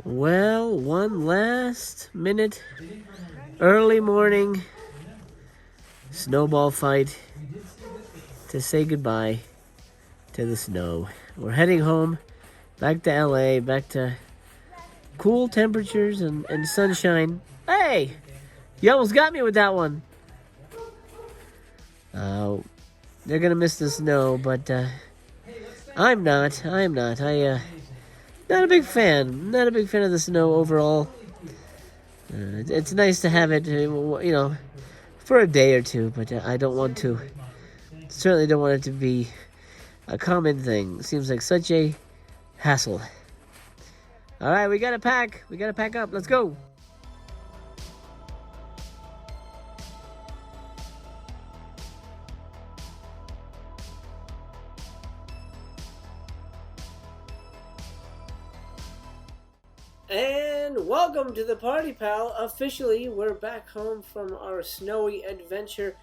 Well, one last minute, early morning snowball fight to say goodbye to the snow. We're heading home, back to LA, back to cool temperatures and sunshine. Hey! You almost got me with that one. They're gonna miss the snow, but I'm not. Not a big fan. Not a big fan of the snow overall. It's nice to have it, for a day or two, but I don't want to. Certainly don't want it to be a common thing. Seems like such a hassle. All right, we gotta pack. We gotta pack up. Let's go. And welcome to the party, pal. Officially, we're back home from our snowy adventure.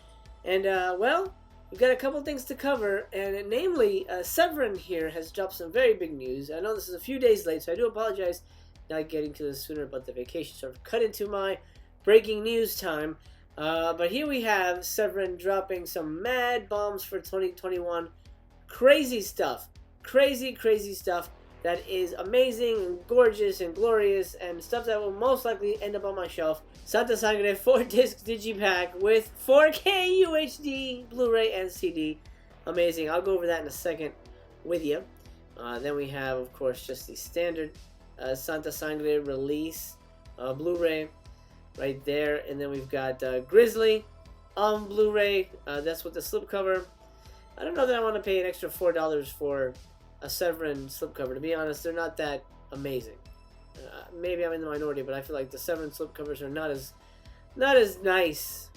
And, well, we've got a couple things to cover. And namely, Severin here has dropped some very big news. I know this is a few days late, so I do apologize not getting to this sooner about the vacation. So I've cut into my breaking news time. But here we have Severin dropping some mad bombs for 2021. Crazy stuff. Crazy stuff. That is amazing and gorgeous and glorious and stuff that will most likely end up on my shelf. Santa Sangre 4-disc digipack with 4K UHD, Blu-ray, and CD. Amazing. I'll go over that in a second with you. Then we have, of course, just the standard Santa Sangre release Blu-ray right there. And then we've got Grizzly on Blu-ray. That's with the slipcover. I don't know that I want to pay an extra $4 for a Severin slipcover. To be honest, they're not that amazing. Maybe I'm in the minority, but I feel like the Severin slipcovers are not as nice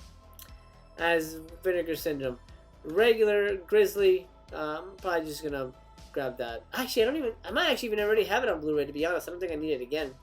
as Vinegar Syndrome. Regular Grizzly, I'm probably just gonna grab that. Actually, I might actually even already have it on Blu-ray, to be honest. I don't think I need it again.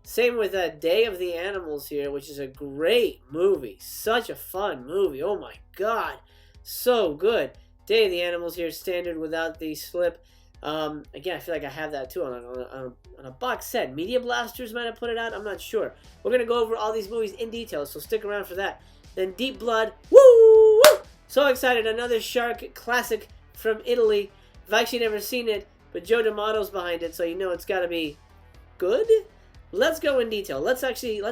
Same with Day of the Animals here, which is a great movie. Such a fun movie. Oh my god. So good. Day of the Animals here, standard without the slip. Again, I feel like I have that too on a box set. Media Blasters might have put it out. I'm not sure. We're going to go over all these movies in detail, so stick around for that. Then Deep Blood. Woo! So excited. Another shark classic from Italy. I've actually never seen it, but Joe D'Amato's behind it, so you know it's got to be good. Let's go in detail. Let's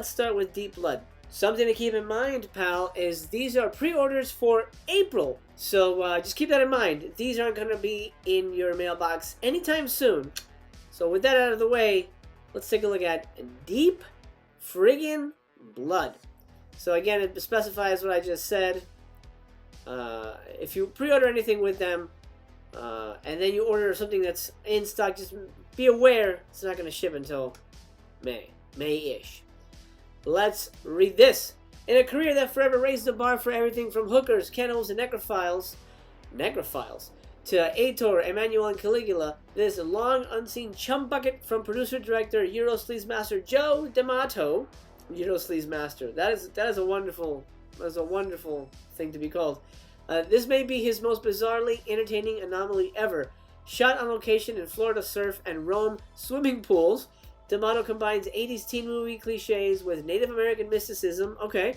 start with Deep Blood. Something to keep in mind, pal, is these are pre-orders for April. So just keep that in mind. These aren't going to be in your mailbox anytime soon. So with that out of the way, let's take a look at Deep Friggin' Blood. So again, it specifies what I just said. If you pre-order anything with them, and then you order something that's in stock, just be aware it's not going to ship until May-ish. Let's read this. In a career that forever raised the bar for everything from hookers, cannibals, and necrophiles, to Aitor, Emmanuel, and Caligula, this long unseen chum bucket from producer-director Eurosleaze master Joe D'Amato. Eurosleaze master. That is a wonderful thing to be called. This may be his most bizarrely entertaining anomaly ever. Shot on location in Florida surf and Rome swimming pools, D'Amato combines 80s teen movie cliches with Native American mysticism, and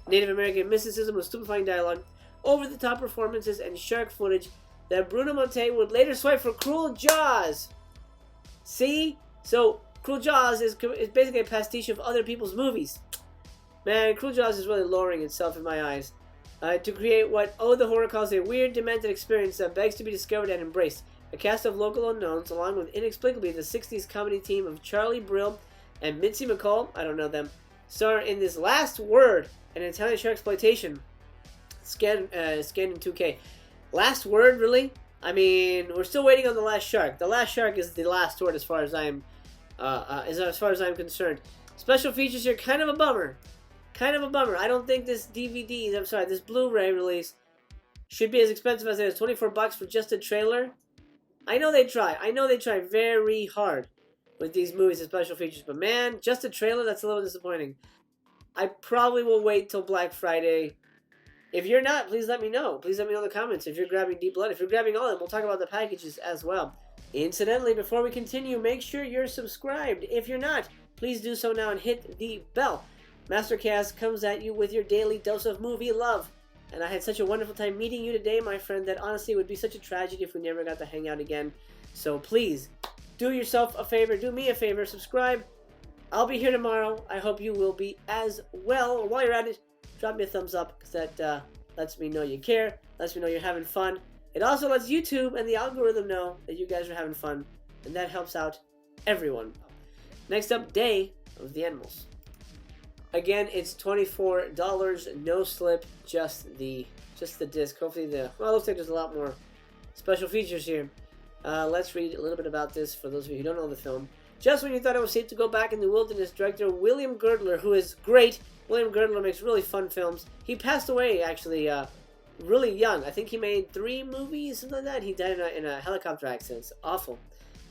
Native American mysticism with stupefying dialogue, over-the-top performances, and shark footage that Bruno Mattei would later swipe for Cruel Jaws. See? So, Cruel Jaws is basically a pastiche of other people's movies. Man, Cruel Jaws is really lowering itself in my eyes. To create what the Horror calls a weird, demented experience that begs to be discovered and embraced. A cast of local unknowns, along with inexplicably the 60s comedy team of Charlie Brill and Mitzi McCall, I don't know them, star in this Last Word, an Italian shark exploitation. Scanned in 2K. Last Word, really? I mean, we're still waiting on The Last Shark. The Last Shark is the last word as far as I'm concerned. Special features here, kind of a bummer. I don't think this this Blu-ray release should be as expensive as it is. $24 for just a trailer. I know they try very hard with these movies and special features, but man, just a trailer, that's a little disappointing. I probably will wait till Black Friday. If you're not, please let me know. Please let me know in the comments if you're grabbing Deep Blood. If you're grabbing all of them, we'll talk about the packages as well. Incidentally, before we continue, make sure you're subscribed. If you're not, please do so now and hit the bell. Mastercast comes at you with your daily dose of movie love. And I had such a wonderful time meeting you today, my friend, that honestly it would be such a tragedy if we never got to hang out again. So please, do yourself a favor, do me a favor, subscribe. I'll be here tomorrow. I hope you will be as well. While you're at it, drop me a thumbs up, because that lets me know you care, lets me know you're having fun. It also lets YouTube and the algorithm know that you guys are having fun, and that helps out everyone. Next up, Day of the Animals. Again, it's $24, no slip, just the disc. Hopefully it looks like there's a lot more special features here. Let's read a little bit about this for those of you who don't know the film. Just when you thought it was safe to go back in the wilderness, director William Girdler, who is great. William Girdler makes really fun films. He passed away, actually, really young. I think he made 3 movies, something like that. He died in a helicopter accident. It's awful.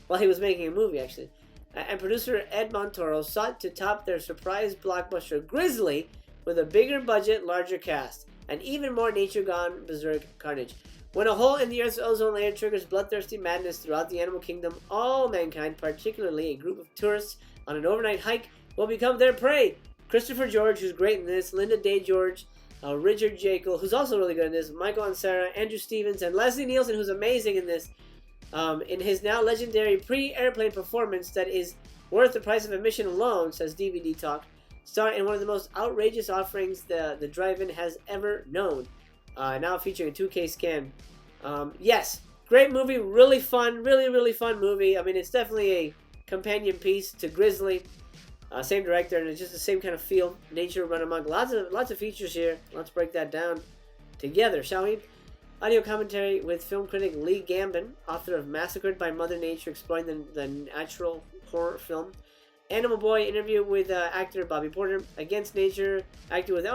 While he was making a movie, actually. And producer Ed Montoro sought to top their surprise blockbuster Grizzly with a bigger budget, larger cast, and even more nature-gone berserk carnage. When a hole in the Earth's ozone layer triggers bloodthirsty madness throughout the animal kingdom, all mankind, particularly a group of tourists on an overnight hike, will become their prey. Christopher George, who's great in this, Linda Day George, Richard Jekyll, who's also really good in this, Michael Ansara, Andrew Stevens, and Leslie Nielsen, who's amazing in this. In his now legendary pre-airplane performance that is worth the price of admission alone, says DVD Talk, star in one of the most outrageous offerings the drive-in has ever known. Now featuring a 2K scan. Yes, great movie, really fun, really fun movie. I mean, it's definitely a companion piece to Grizzly. Same director, and it's just the same kind of feel. Nature run amok. Lots of features here. Let's break that down together, shall we? Audio commentary with film critic Lee Gambin, author of Massacred by Mother Nature, exploring the natural horror film. Animal Boy interview with actor Bobby Porter. Against Nature, actor with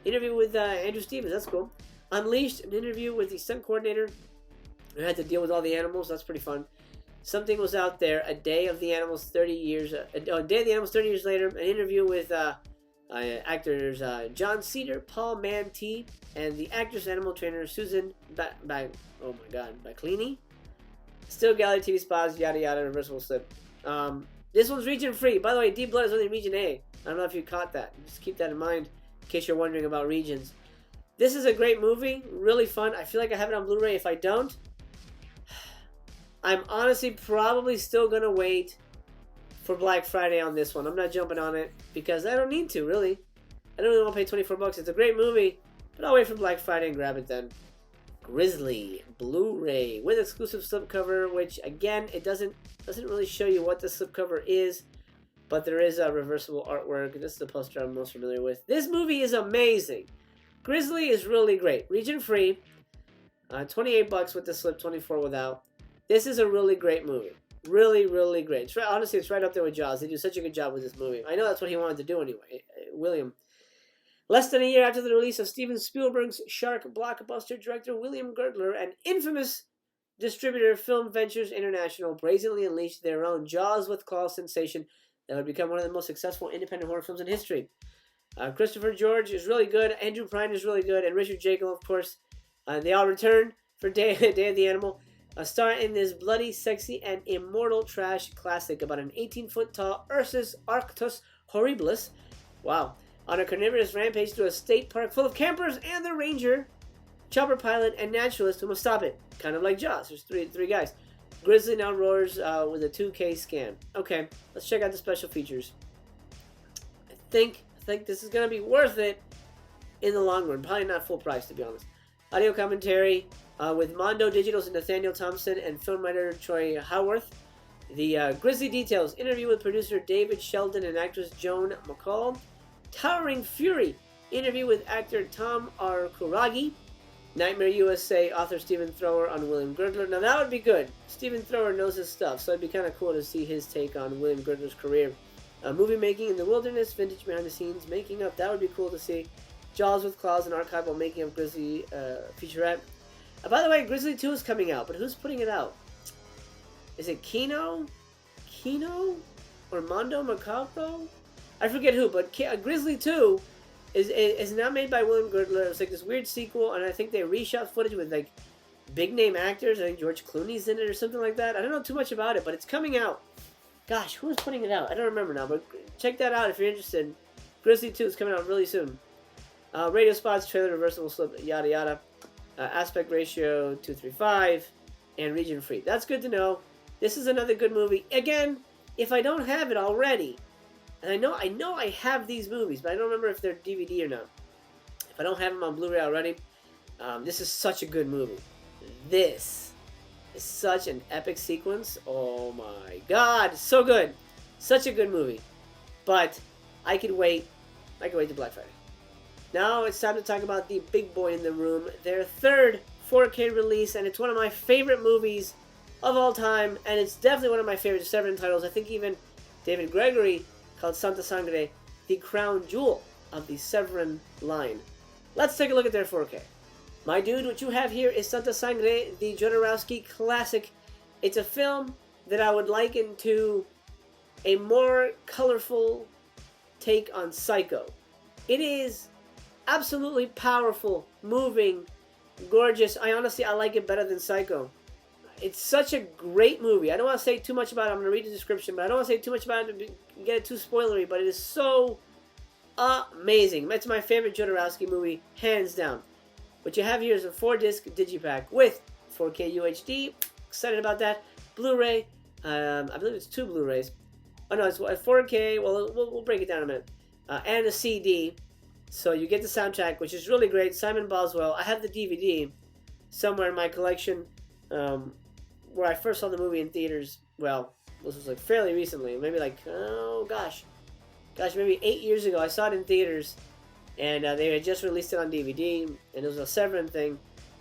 interview with Andrew Stevens. That's cool. Unleashed, an interview with the stunt coordinator who had to deal with all the animals. That's pretty fun. Something Was Out There, a Day of the Animals 30 years. A Day of the Animals 30 years later. An interview with actors John Cedar, Paul Mantee, and the actress animal trainer Susan Baclini. Still gallery TV spots, yada yada, reversible slip. This one's region free. By the way, Deep Blood is only region A. I don't know if you caught that. Just keep that in mind in case you're wondering about regions. This is a great movie, really fun. I feel like I have it on Blu-ray. If I don't, I'm honestly probably still gonna wait for Black Friday on this one. I'm not jumping on it because I don't need to, really. I don't really want to pay 24 bucks. It's a great movie, but I'll wait for Black Friday and grab it then. Grizzly Blu-ray with exclusive slipcover, which again, it doesn't really show you what the slipcover is, but there is a reversible artwork. This is the poster I'm most familiar with. This movie is amazing. Grizzly is really great. Region free, 28 bucks with the slip, 24 without. This is a really great movie. Really great. Honestly, it's right up there with Jaws. They do such a good job with this movie. I know that's what he wanted to do anyway, William. Less than a year after the release of Steven Spielberg's shark blockbuster, director William Girdler and infamous distributor Film Ventures International brazenly unleashed their own Jaws with Claws sensation that would become one of the most successful independent horror films in history. Christopher George is really good, Andrew Prine is really good, and Richard Jekyll, of course. They all return for Day of the Animal. A star in this bloody, sexy, and immortal trash classic about an 18-foot-tall Ursus Arctos Horribilis. Wow. On a carnivorous rampage through a state park full of campers and the ranger, chopper pilot, and naturalist who must stop it. Kind of like Jaws. There's three guys. Grizzly now roars with a 2K scan. Okay, let's check out the special features. I think this is going to be worth it in the long run. Probably not full price, to be honest. Audio commentary with Mondo Digital's Nathaniel Thompson and film writer Troy Howarth. The Grizzly details. Interview with producer David Sheldon and actress Joan McCall. Towering Fury. Interview with actor Tom R. Kuragi. Nightmare USA author Stephen Thrower on William Girdler. Now that would be good. Stephen Thrower knows his stuff, so it'd be kind of cool to see his take on William Girdler's career. Movie making in the wilderness, vintage behind the scenes, making up. That would be cool to see. Jaws with Claws, an archival making of Grizzly featurette. By the way, Grizzly 2 is coming out, but who's putting it out? Is it Kino? Or Mondo Macabro? I forget who, but Grizzly 2 is now made by William Girdler. It's like this weird sequel, and I think they reshot footage with like big name actors. I think George Clooney's in it or something like that. I don't know too much about it, but it's coming out. Gosh, who is putting it out? I don't remember now, but check that out if you're interested. Grizzly 2 is coming out really soon. Radio spots, trailer, reversible slip, yada yada. Aspect ratio 235, and region free. That's good to know. This is another good movie. Again, if I don't have it already, and I know I have these movies, but I don't remember if they're DVD or not. If I don't have them on Blu-ray already, this is such a good movie. This is such an epic sequence. Oh my God, so good. Such a good movie. But I could wait. I could wait to Black Friday. Now it's time to talk about the big boy in the room. Their third 4K release, and it's one of my favorite movies of all time, and it's definitely one of my favorite Severin titles. I think even David Gregory called Santa Sangre the crown jewel of the Severin line. Let's take a look at their 4K. My dude, what you have here is Santa Sangre, the Jodorowsky classic. It's a film that I would liken to a more colorful take on Psycho. It is absolutely powerful, moving, gorgeous. I like it better than Psycho. It's such a great movie. I don't want to say too much about it. I'm going to read the description, but I don't want to say too much about it to get it too spoilery, but it is so amazing. It's my favorite Jodorowsky movie, hands down. What you have here is a 4-disc digipack with 4K UHD. Excited about that. Blu-ray. I believe it's 2 Blu-rays. Oh no, it's 4K. Well, we'll break it down in a minute. And a CD. So you get the soundtrack, which is really great. Simon Boswell. I have the DVD somewhere in my collection, where I first saw the movie in theaters. Well, this was like fairly recently, maybe like maybe 8 years ago. I saw it in theaters, and they had just released it on DVD, and it was a Severin thing.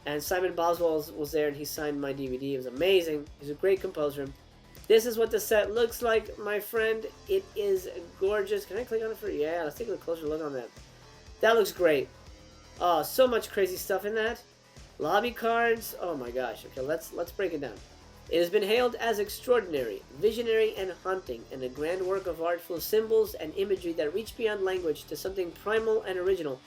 And Simon Boswell was there, and he signed my DVD. It was amazing. He's a great composer. This is what the set looks like, my friend. It is gorgeous. Can I click on it for you? Yeah, let's take a closer look on that. That looks great. Oh, so much crazy stuff in that. Lobby cards. Oh my gosh. Okay, let's break it down. It has been hailed as extraordinary, visionary, and haunting, and a grand work of art full of symbols and imagery that reach beyond language to something primal and original.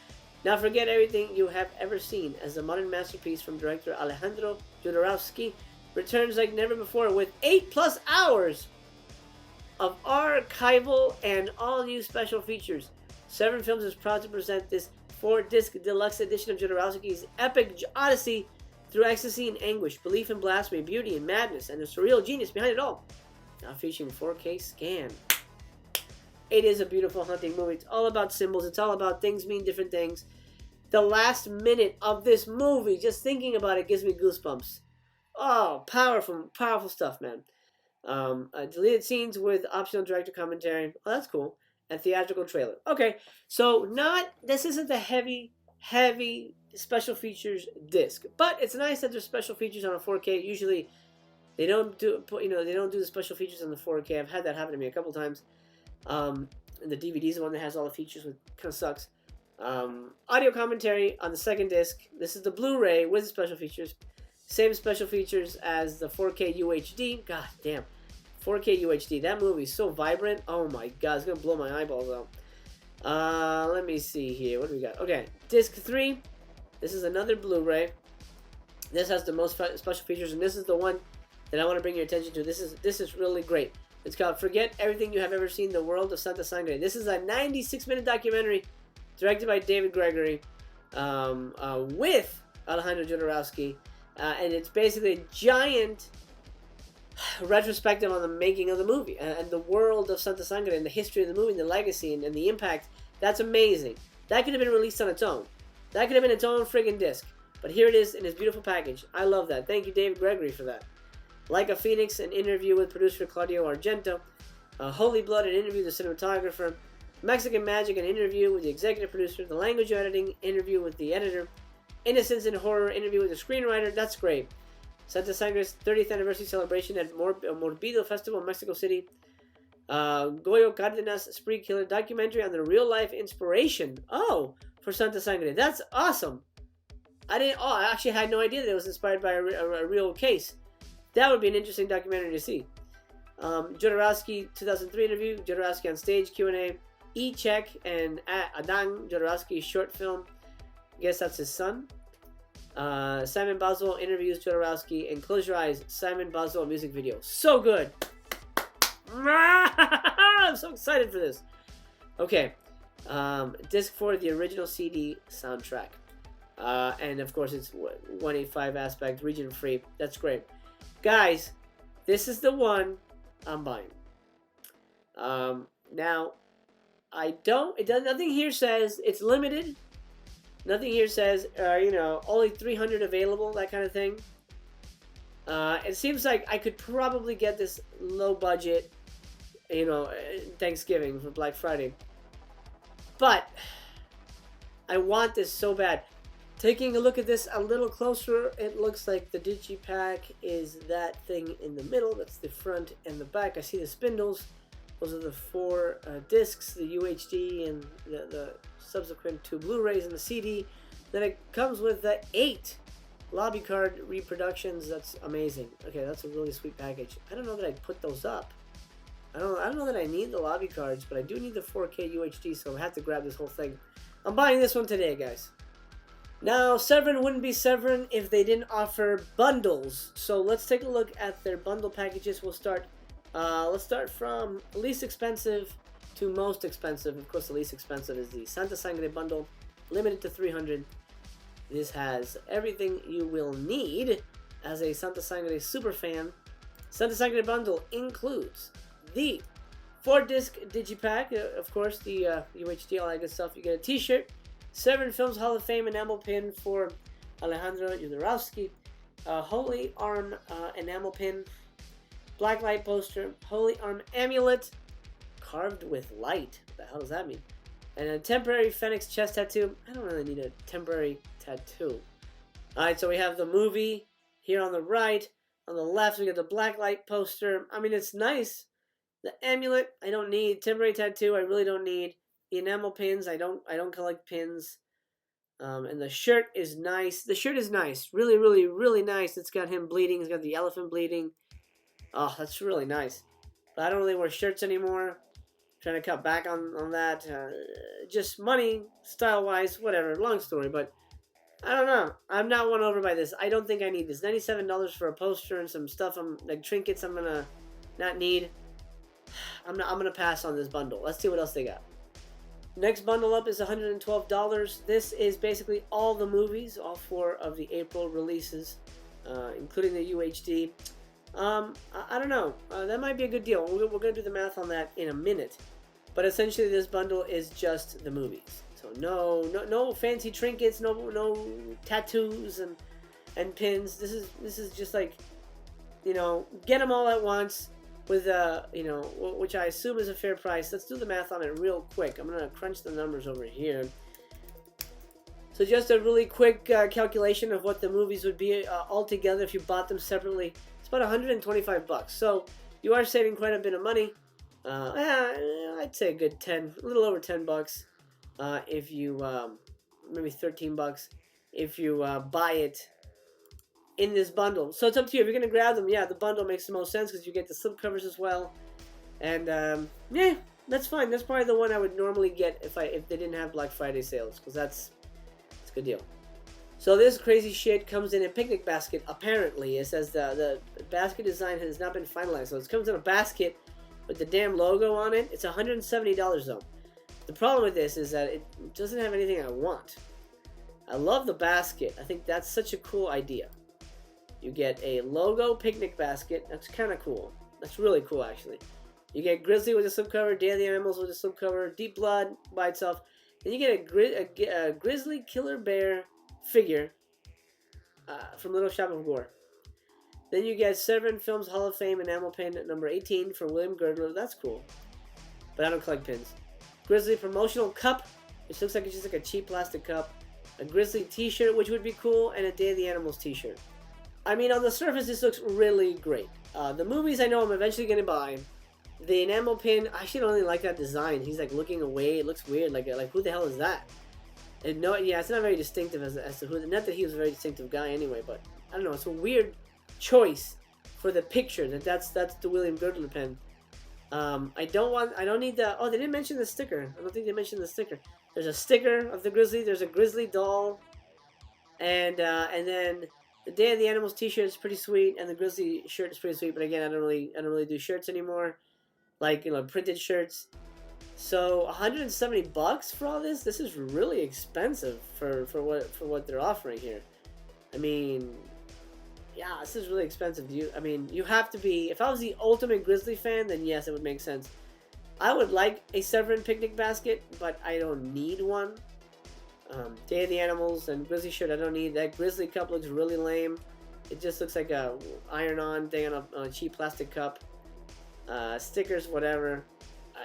Now forget everything you have ever seen, as the modern masterpiece from director Alejandro Jodorowsky returns like never before with 8+ hours of archival and all-new special features. Severin Films is proud to present this 4-disc deluxe edition of Jodorowsky's epic odyssey through ecstasy and anguish, belief and blasphemy, beauty and madness, and the surreal genius behind it all. Now featuring 4K scan. It is a beautiful hunting movie. It's all about symbols. It's all about things mean different things. The last minute of this movie, just thinking about it, gives me goosebumps. Oh, powerful, powerful stuff, man. Deleted scenes with optional director commentary. Oh, that's cool. And theatrical trailer. Okay, so this isn't the heavy special features disc, but it's nice that there's special features on a 4K. Usually, they don't do the special features on the 4K. I've had that happen to me a couple times. And the DVD is the one that has all the features, which kind of sucks. Audio commentary on the second disc. This is the Blu-ray with the special features. Same special features as the 4K UHD. God damn. 4K UHD. That movie is so vibrant. Oh my God, it's going to blow my eyeballs out. Let me see here. What do we got? Okay, disc 3. This is another Blu-ray. This has the most special features, and this is the one that I want to bring your attention to. This is really great. It's called Forget Everything You Have Ever Seen, The World of Santa Sangre. This is a 96-minute documentary directed by David Gregory with Alejandro Jodorowsky. And it's basically a giant retrospective on the making of the movie and the world of Santa Sangre and the history of the movie and the legacy and the impact. That's amazing. That could have been released on its own. That could have been its own friggin' disc. But here it is in its beautiful package. I love that. Thank you, David Gregory, for that. Like a Phoenix, an interview with producer Claudio Argento. Holy Blood, an interview with the cinematographer. Mexican Magic, an interview with the executive producer. The Language Editing, interview with the editor. Innocence in Horror, interview with the screenwriter. That's great. Santa Sangre's 30th anniversary celebration at Morbido Festival in Mexico City. Goyo Cardenas, Spree Killer, documentary on the real-life inspiration. Oh, for Santa Sangre. That's awesome. I actually had no idea that it was inspired by a real case. That would be an interesting documentary to see. Jodorowsky 2003 interview, Jodorowsky on stage Q&A, E-Check and Adang Jodorowsky short film. I guess that's his son. Simon Boswell interviews Jodorowsky, and Close Your Eyes, Simon Boswell music video. So good. I'm so excited for this. Okay. Disc 4, the original CD soundtrack. And of course it's 185 aspect, region free. That's great. Guys, this is the one I'm buying. Now, nothing here says it's limited. Nothing here says, only 300 available, that kind of thing. It seems like I could probably get this low budget, Thanksgiving for Black Friday. But I want this so bad. Taking a look at this a little closer, it looks like the digipack is that thing in the middle. That's the front and the back. I see the spindles. Those are the 4 discs, the UHD and the subsequent 2 Blu-rays and the CD. Then it comes with the 8 lobby card reproductions. That's amazing. Okay, that's a really sweet package. I don't know that I'd put those up. I don't know that I need the lobby cards, but I do need the 4K UHD, so I have to grab this whole thing. I'm buying this one today, guys. Now, Severin wouldn't be Severin if they didn't offer bundles. So let's take a look at their bundle packages. Let's start from least expensive to most expensive. Of course, the least expensive is the Santa Sangre bundle, limited to 300. This has everything you will need as a Santa Sangre super fan. Santa Sangre bundle includes the 4-disc digipack, of course, the UHD, all that good stuff. You get a t-shirt, Severin Films Hall of Fame enamel pin for Alejandro Jodorowsky, a Holy Arm enamel pin, blacklight poster, Holy Arm amulet, carved with light. What the hell does that mean? And a temporary Phoenix chest tattoo. I don't really need a temporary tattoo. Alright, so we have the movie here on the right. On the left, we got the blacklight poster. I mean, it's nice. The amulet, I don't need. Temporary tattoo, I really don't need. The enamel pins, I don't collect pins. And the shirt is nice. The shirt is nice. Really, really, really nice. It's got him bleeding. It's got the elephant bleeding. Oh, that's really nice. But I don't really wear shirts anymore. Trying to cut back on that. Just money, style-wise, whatever. Long story, but I don't know. I'm not won over by this. I don't think I need this. $97 for a poster and some stuff. Like trinkets I'm gonna not need. I'm gonna pass on this bundle. Let's see what else they got. Next bundle up is $112. This is basically all the movies, all 4 of the April releases, including the UHD. I don't know. That might be a good deal. We're going to do the math on that in a minute. But essentially, this bundle is just the movies. So no fancy trinkets, no tattoos and pins. This is just like, get them all at once with which I assume is a fair price. Let's do the math on it real quick. I'm gonna crunch the numbers over here. So just a really quick calculation of what the movies would be altogether if you bought them separately. It's about $125. So you are saving quite a bit of money. I'd say a good a little over $10. If you maybe $13 if you buy it in this bundle. So it's up to you. If you're gonna grab them, yeah, the bundle makes the most sense because you get the slipcovers as well. And yeah, that's fine. That's probably the one I would normally get if they didn't have Black Friday sales, because it's a good deal. So this crazy shit comes in a picnic basket. Apparently, it says the basket design has not been finalized. So it comes in a basket with the damn logo on it. It's $170 though. The problem with this is that it doesn't have anything I want. I love the basket. I think that's such a cool idea. You get a logo picnic basket. That's kind of cool. That's really cool, actually. You get Grizzly with a slipcover, Day of the Animals with a slipcover, Deep Blood by itself. Then you get a Grizzly Killer Bear figure from Little Shop of Gore. Then you get Severin Films Hall of Fame enamel pin number 18 for William Girdler. That's cool. But I don't collect pins. Grizzly promotional cup, which looks like it's just like a cheap plastic cup. A Grizzly t-shirt, which would be cool, and a Day of the Animals t-shirt. I mean, on the surface, this looks really great. The movies I know I'm eventually going to buy. The enamel pin, I actually don't really like that design. He's like looking away. It looks weird. Like who the hell is that? And it's not very distinctive as to who. Not that he was a very distinctive guy anyway, but I don't know. It's a weird choice for the picture. That's the William Girdler pen. I don't need the. Oh, they didn't mention the sticker. I don't think they mentioned the sticker. There's a sticker of the Grizzly. There's a Grizzly doll. And then the Day of the Animals T-shirt is pretty sweet, and the Grizzly shirt is pretty sweet. But again, I don't really do shirts anymore, like printed shirts. So $170 for all this. This is really expensive for what they're offering here. I mean, yeah, this is really expensive. You have to be. If I was the ultimate Grizzly fan, then yes, it would make sense. I would like a Severin picnic basket, but I don't need one. Day of the Animals and Grizzly shirt, I don't need. That Grizzly cup looks really lame. It just looks like a iron-on thing on a cheap plastic cup. Stickers, whatever.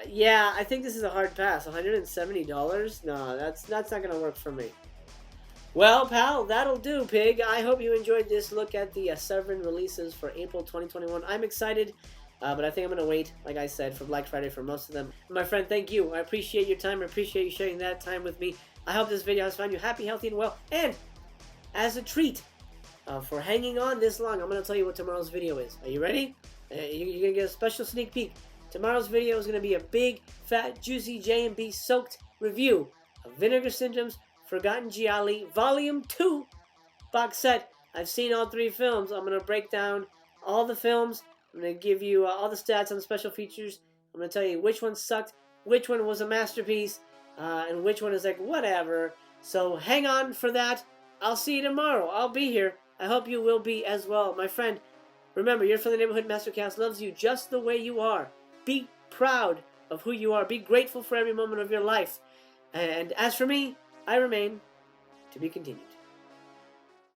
Yeah, I think this is a hard pass. $170? No, that's not going to work for me. Well, pal, that'll do, pig. I hope you enjoyed this look at the Severin releases for April 2021. I'm excited, but I think I'm going to wait, like I said, for Black Friday for most of them. My friend, thank you. I appreciate your time. I appreciate you sharing that time with me. I hope this video has found you happy, healthy, and well. And as a treat for hanging on this long, I'm going to tell you what tomorrow's video is. Are you ready? You're going to get a special sneak peek. Tomorrow's video is going to be a big, fat, juicy J&B soaked review of Vinegar Syndrome's Forgotten Gialli Volume 2 box set. I've seen all 3 films. I'm going to break down all the films. I'm going to give you all the stats on the special features. I'm going to tell you which one sucked, which one was a masterpiece, and which one is like whatever. So hang on for that. I'll see you tomorrow. I'll be here. I hope you will be as well. My friend, remember, You're from the Neighborhood Mastercast loves you just the way you are. Be proud of who you are. Be grateful for every moment of your life. And as for me, I remain to be continued.